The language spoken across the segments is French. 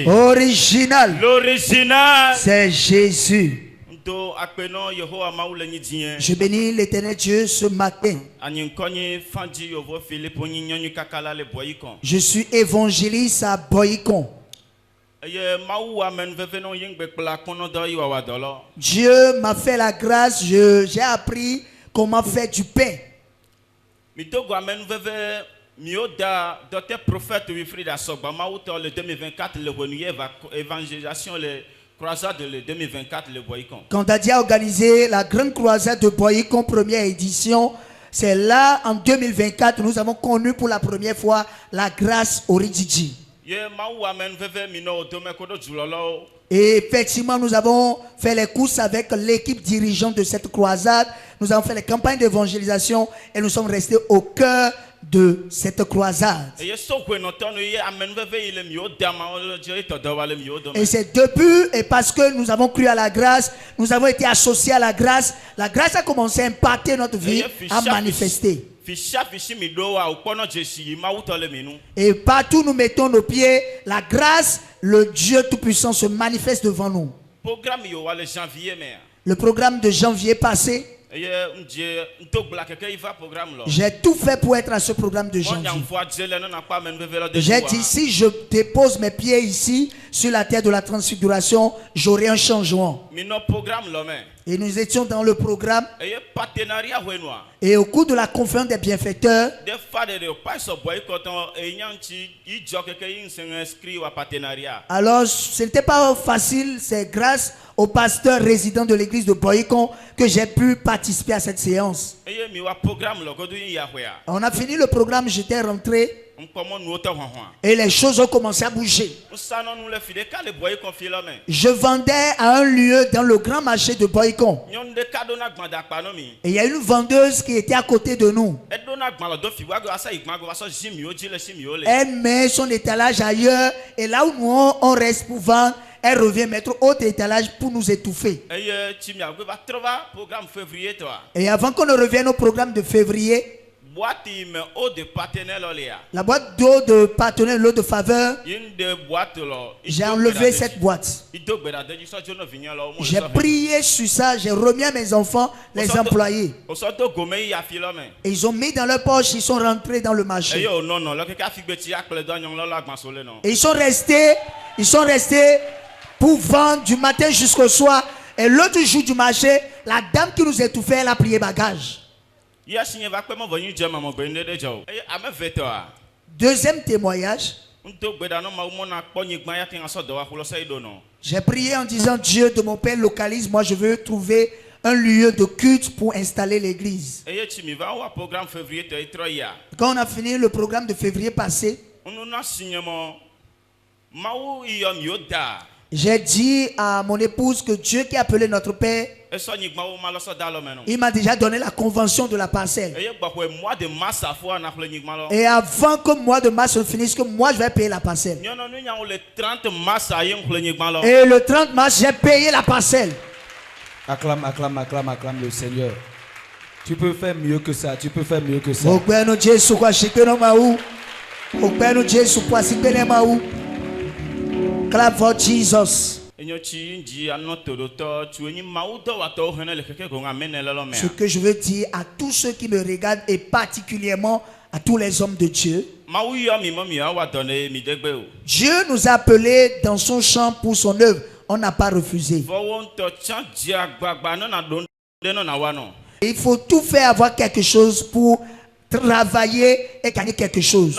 Original. L'original. C'est Jésus. Je bénis l'Éternel Dieu ce matin. Je suis évangéliste à Boycon. Dieu m'a fait la grâce, j'ai appris comment faire du pain. Docteur prophète Wilfried Assogba, le 2024, l'évangélisation, les croisades de 2024, le Boycon. Quand Dadia a organisé la grande croisade de Boycon, première édition, c'est là en 2024 nous avons connu pour la première fois la grâce Oridjidji. Et effectivement, nous avons fait les courses avec l'équipe dirigeante de cette croisade. Nous avons fait les campagnes d'évangélisation et nous sommes restés au cœur de cette croisade. Et c'est depuis et parce que nous avons cru à la grâce, nous avons été associés à la grâce a commencé à impacter notre vie, à manifester. Et partout où nous mettons nos pieds, la grâce, le Dieu Tout-Puissant se manifeste devant nous. Le programme de janvier passé, j'ai tout fait pour être à ce programme de janvier. J'ai dit, si je dépose mes pieds ici, sur la terre de la transfiguration, j'aurai un changement. Et nous étions dans le programme. Et au cours de la conférence des bienfaiteurs, alors ce n'était pas facile, c'est grâce au pasteur résident de l'église de Boycon que j'ai pu participer à cette séance. On a fini le programme, j'étais rentré. Et les choses ont commencé à bouger. Je vendais à un lieu dans le grand marché de Boycon. Et il y a une vendeuse qui était à côté de nous. Elle met son étalage ailleurs. Et là où nous on reste pour vendre, elle revient mettre autre étalage pour nous étouffer. Et avant qu'on ne revienne au programme de février, la boîte d'eau de partenaire, l'eau de faveur, j'ai enlevé cette boîte. J'ai prié sur ça, j'ai remis à mes enfants, les employés. Et ils ont mis dans leur poche, ils sont rentrés dans le marché. Et ils sont restés pour vendre du matin jusqu'au soir. Et l'autre jour du marché, la dame qui nous étouffait, elle a plié bagage. Deuxième témoignage. J'ai prié en disant, Dieu de mon père localise, moi je veux trouver un lieu de culte pour installer l'église. Quand on a fini le programme de février passé, j'ai dit à mon épouse que Dieu qui a appelé notre père, il m'a déjà donné la convention de la parcelle. Et avant que le mois de mars se finisse, que moi je vais payer la parcelle. Et le 30 mars, j'ai payé la parcelle. Acclame le Seigneur. Tu peux faire mieux que ça. Tu peux faire mieux que ça. Clap for Jesus. Ce que je veux dire à tous ceux qui me regardent et particulièrement à tous les hommes de Dieu. Dieu nous a appelés dans son champ pour son œuvre. On n'a pas refusé. Il faut tout faire, avoir quelque chose pour travailler et gagner quelque chose.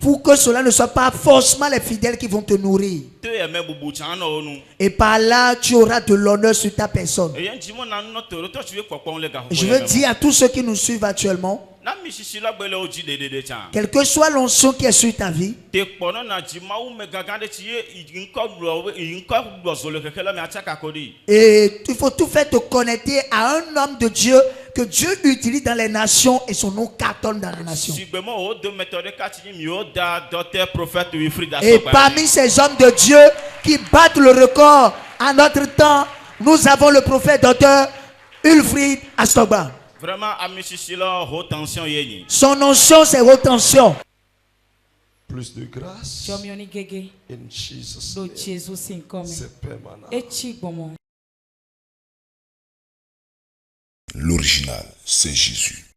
Pour que cela ne soit pas forcément les fidèles qui vont te nourrir. Et par là, tu auras de l'honneur sur ta personne. Je veux dire à tous ceux qui nous suivent actuellement, quel que soit l'onction qui est sur ta vie, et il faut tout faire te connecter à un homme de Dieu que Dieu utilise dans les nations et son nom cartonne dans les nations. Et parmi ces hommes de Dieu qui battent le record à notre temps, nous avons le prophète docteur Wilfried Assogba. Son onction, c'est haute tension. plus de grâce. In Jesus' name. C'est permanent. L'original, c'est Jésus.